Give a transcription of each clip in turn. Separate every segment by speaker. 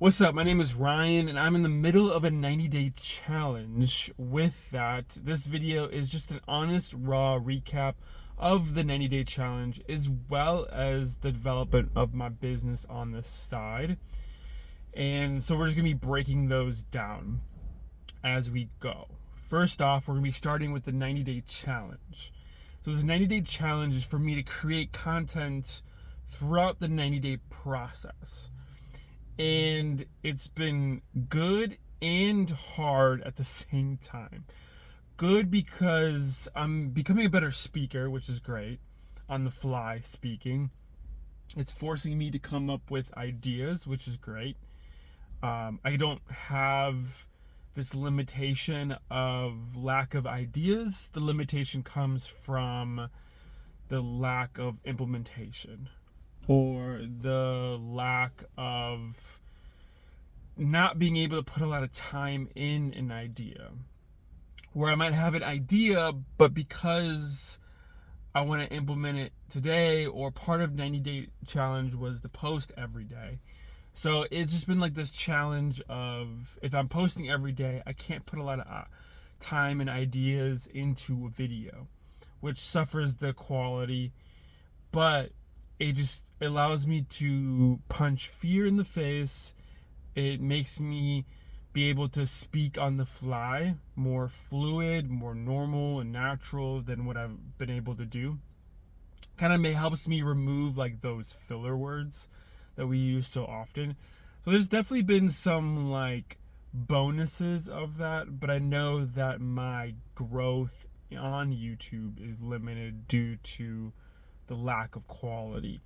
Speaker 1: What's up? My name is Ryan, and I'm in the middle of a 90-day challenge. With that, this video is just an honest, raw recap of the 90-day challenge, as well as the development of my business on the side. And so we're just going to be breaking those down as we go. First off, we're going to be starting with the 90-day challenge. So this 90-day challenge is for me to create content throughout the 90-day process. And it's been good and hard at the same time. Good because I'm becoming a better speaker, which is great, on the fly speaking. It's forcing me to come up with ideas, which is great. I don't have this limitation of lack of ideas. The limitation comes from the lack of implementation, or the lack of not being able to put a lot of time in an idea. Where I might have an idea, but because I want to implement it today, or part of 90-day challenge was to post every day. So it's just been like this challenge of, if I'm posting every day, I can't put a lot of time and ideas into a video, which suffers the quality, but it just allows me to punch fear in the face. It makes me be able to speak on the fly, more fluid, more normal and natural than what I've been able to do. Kind of helps me remove like those filler words that we use so often. So there's definitely been some like bonuses of that, but I know that my growth on YouTube is limited due to the lack of quality,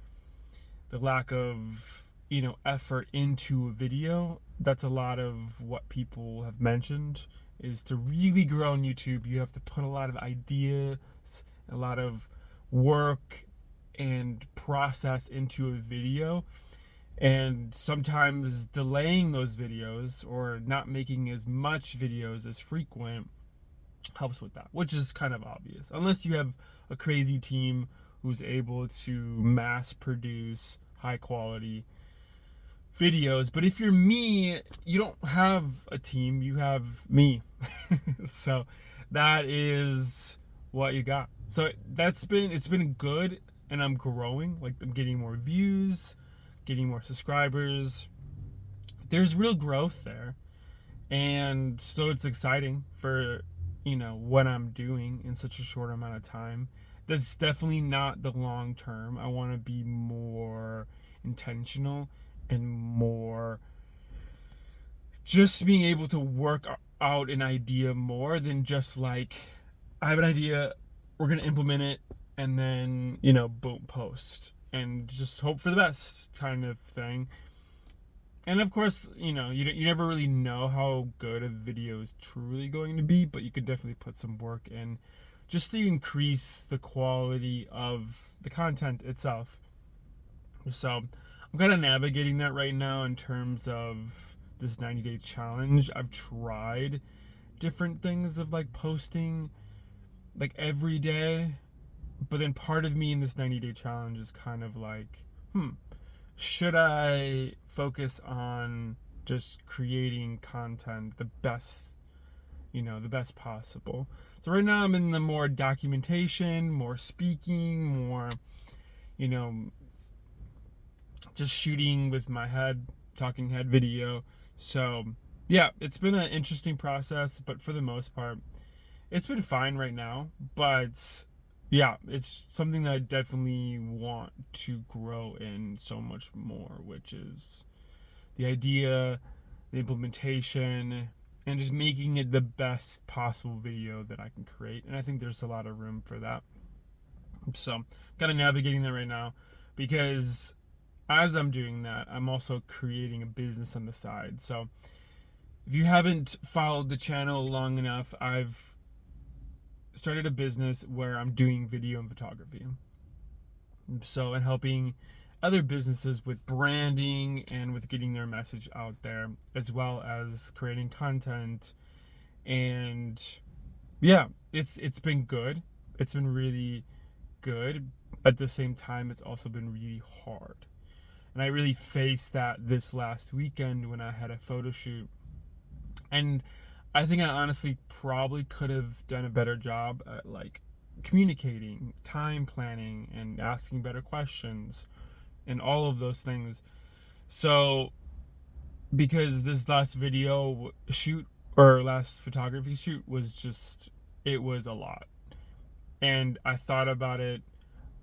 Speaker 1: the lack of effort into a video. That's a lot of what people have mentioned, is to really grow on YouTube, you have to put a lot of ideas, a lot of work and process into a video, and sometimes delaying those videos or not making as much videos as frequent helps with that, which is kind of obvious, unless you have a crazy team who's able to mass produce high quality videos. But if you're me, you don't have a team, you have me. So that is what you got. So it's been good, and I'm growing. Like, I'm getting more views, getting more subscribers. There's real growth there. And so it's exciting for what I'm doing in such a short amount of time. That's definitely not the long term. I want to be more intentional and more just being able to work out an idea more than just like, I have an idea, we're going to implement it, and then boom, post and just hope for the best kind of thing. And of course, you never really know how good a video is truly going to be, but you could definitely put some work in just to increase the quality of the content itself. So I'm kind of navigating that right now in terms of this 90-day challenge. I've tried different things of like posting like every day, but then part of me in this 90-day challenge is kind of like, should I focus on just creating content the best possible? So right now I'm in the more documentation, more speaking, more, just shooting with my head, talking head video. So yeah, it's been an interesting process, but for the most part, it's been fine right now. But yeah, it's something that I definitely want to grow in so much more, which is the idea, the implementation, and just making it the best possible video that I can create. And I think there's a lot of room for that. So I'm kind of navigating that right now, because as I'm doing that, I'm also creating a business on the side. So if you haven't followed the channel long enough, I've started a business where I'm doing video and photography. So, and helping other businesses with branding and with getting their message out there, as well as creating content. And yeah, it's been good. It's been really good. At the same time, it's also been really hard. And I really faced that this last weekend when I had a photo shoot. And I think I honestly probably could have done a better job at like communicating, time planning, and asking better questions and all of those things. So because this last video shoot or last photography shoot was just, it was a lot. And I thought about it.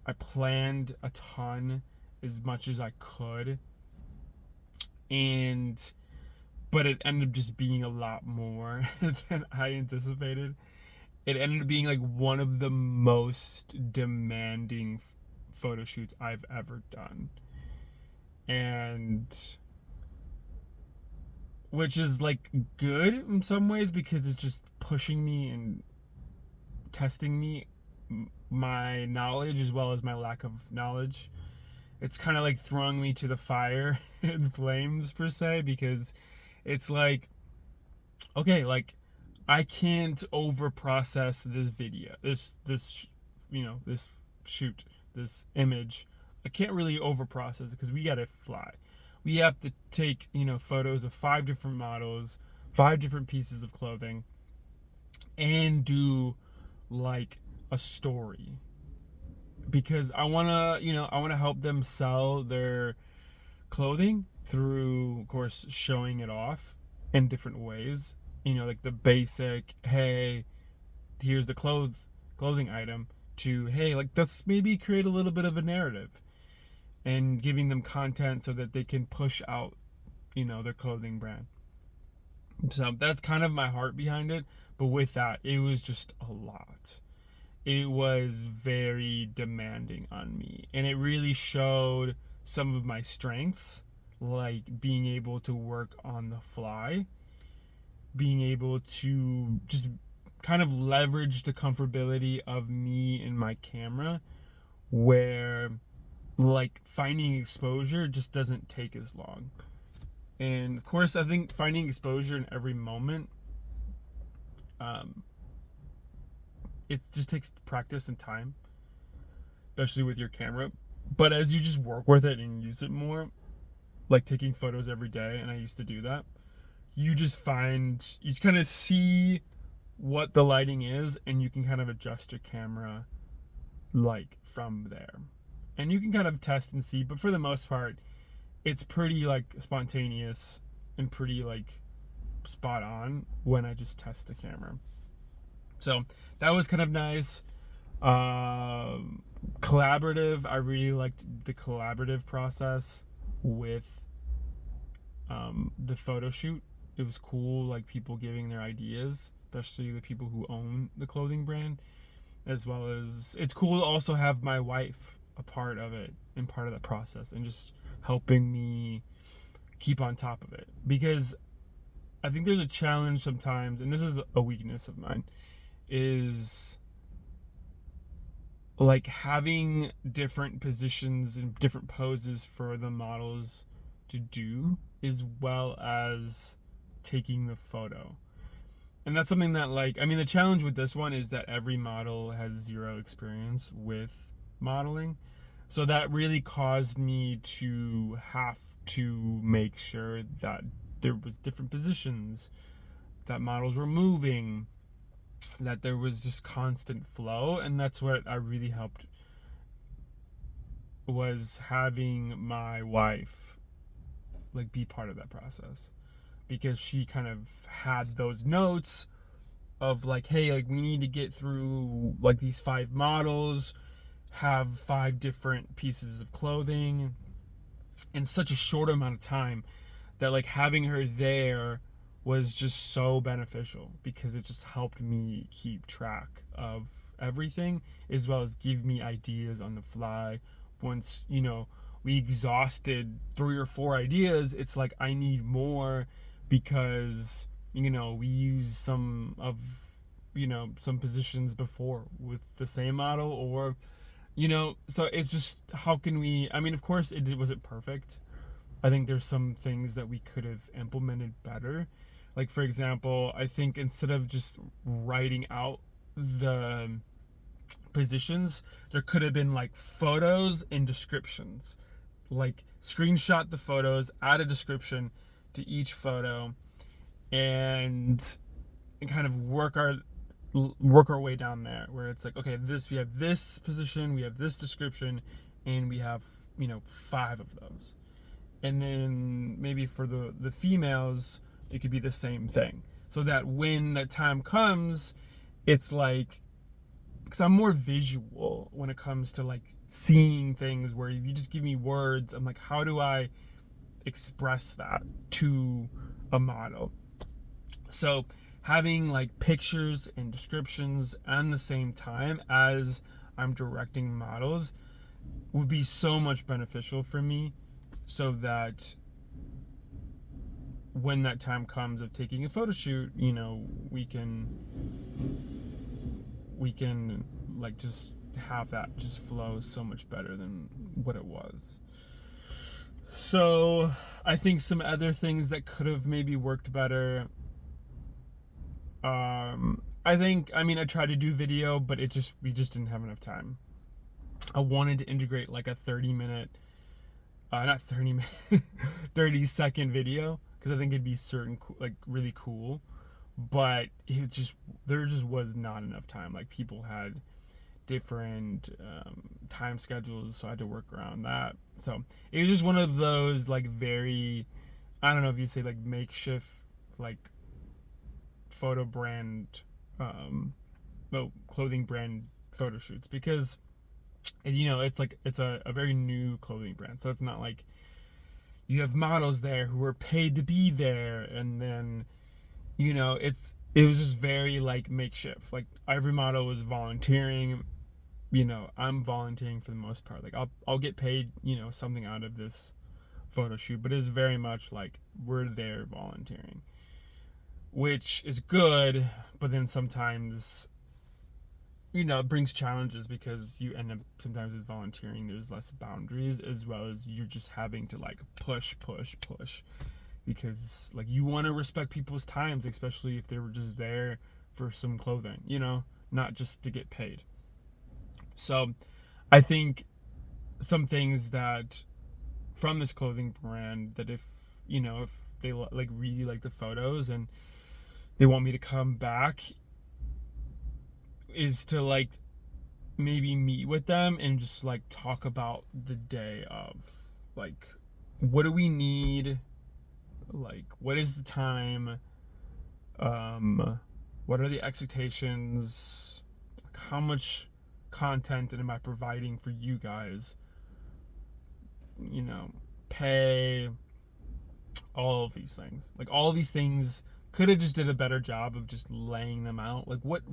Speaker 1: I planned a ton, as much as I could. But it ended up just being a lot more than I anticipated. It ended up being like one of the most demanding photo shoots I've ever done. And which is like good in some ways because it's just pushing me and testing me, my knowledge as well as my lack of knowledge. It's kind of like throwing me to the fire and flames per se, because it's like, okay, like I can't over process this video, this this shoot, this image. I can't really over process it because we gotta fly. We have to take, photos of 5 different models, 5 different pieces of clothing, and do like a story. Because I wanna, I wanna help them sell their clothing through, of course, showing it off in different ways. Like the basic, hey, here's the clothing item, to, hey, like, let's maybe create a little bit of a narrative and giving them content so that they can push out, their clothing brand. So that's kind of my heart behind it. But with that, it was just a lot. It was very demanding on me, and it really showed some of my strengths, like being able to work on the fly, being able to just kind of leverage the comfortability of me and my camera, where like finding exposure just doesn't take as long. And of course, I think finding exposure in every moment, it just takes practice and time, especially with your camera. But as you just work with it and use it more, like taking photos every day, and I used to do that, you kind of see what the lighting is, and you can kind of adjust your camera like from there. And you can kind of test and see, but for the most part, it's pretty like spontaneous and pretty like spot on when I just test the camera. So that was kind of nice. Collaborative. I really liked the collaborative process with the photo shoot. It was cool, like people giving their ideas, especially the people who own the clothing brand, as well as it's cool to also have my wife a part of it and part of that process and just helping me keep on top of it. Because I think there's a challenge sometimes, and this is a weakness of mine, is like having different positions and different poses for the models to do, as well as taking the photo. And that's something that, like, I mean, the challenge with this one is that every model has zero experience with modeling. So that really caused me to have to make sure that there was different positions, that models were moving, that there was just constant flow. And that's what I really helped, was having my wife like be part of that process, because she kind of had those notes of like, hey, like we need to get through like these 5 models, have 5 different pieces of clothing in such a short amount of time, that like having her there was just so beneficial, because it just helped me keep track of everything, as well as give me ideas on the fly. Once, we exhausted 3 or 4 ideas, it's like I need more, because we use some of some positions before with the same model, or so it's just, how can we, I mean, of course it wasn't perfect. I think there's some things that we could have implemented better. Like, for example, I think instead of just writing out the positions, there could have been like photos and descriptions, like screenshot the photos, add a description to each photo, and kind of work our way down there, where it's like, okay, we have this position, we have this description, and we have 5 of those. And then maybe for the females, it could be the same thing, so that when that time comes, it's like, because I'm more visual when it comes to like seeing things, where if you just give me words, I'm like, how do I express that to a model? So having like pictures and descriptions at the same time as I'm directing models would be so much beneficial for me, so that when that time comes of taking a photo shoot, we can like just have that just flow so much better than what it was. So I think some other things that could have maybe worked better, I tried to do video, but we just didn't have enough time. I wanted to integrate like a 30-minute, not 30 minute, 30-second video, because I think it'd be like really cool, but there just was not enough time. Like, people had different time schedules, so I had to work around that. So it was just one of those like very, I don't know if you say like makeshift like photo brand, clothing brand photo shoots, because it's a very new clothing brand, so it's not like you have models there who are paid to be there, and then it was just very like makeshift. Like, every model was volunteering. I'm volunteering for the most part. Like, I'll get paid something out of this photo shoot, but it's very much like we're there volunteering, which is good, but then sometimes it brings challenges, because you end up sometimes with volunteering, there's less boundaries, as well as you're just having to like push, because like you want to respect people's times, especially if they were just there for some clothing, not just to get paid. So I think some things that from this clothing brand, that if they like really like the photos and they want me to come back, is to like maybe meet with them and just like talk about the day of, like, what do we need, like, what is the time, what are the expectations, like, how much content am I providing for you guys, pay, all of these things. Like, all these things could have just did a better job of just laying them out. Like, what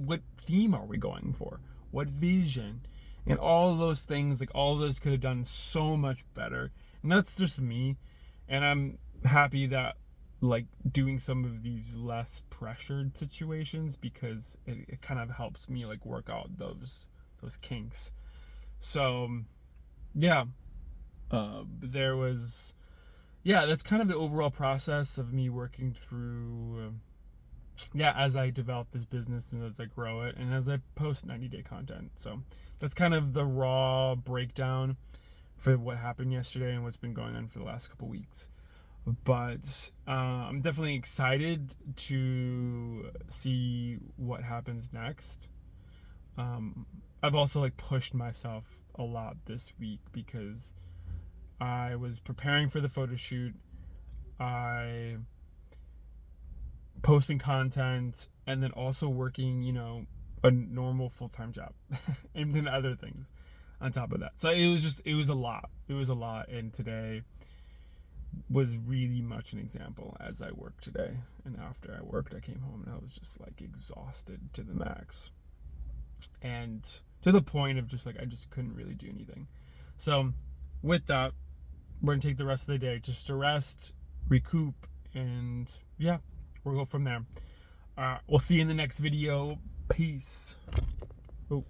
Speaker 1: theme are we going for? What vision? And all of those things, like, all of those could have done so much better. And that's just me. And I'm happy that, like, doing some of these less pressured situations, because it kind of helps me, like, work out those kinks. So, yeah. That's kind of the overall process of me working through, as I develop this business and as I grow it and as I post 90-day content. So that's kind of the raw breakdown for what happened yesterday and what's been going on for the last couple weeks. But I'm definitely excited to see what happens next. I've also like pushed myself a lot this week, because I was preparing for the photo shoot, I posting content, and then also working, a normal full-time job and then other things on top of that. So it was a lot. And today was really much an example, as I worked today. And after I worked, I came home and I was just like exhausted to the max. And to the point of just like, I just couldn't really do anything. So with that, we're going to take the rest of the day just to rest, recoup, and we'll go from there. We'll see you in the next video. Peace. Oh.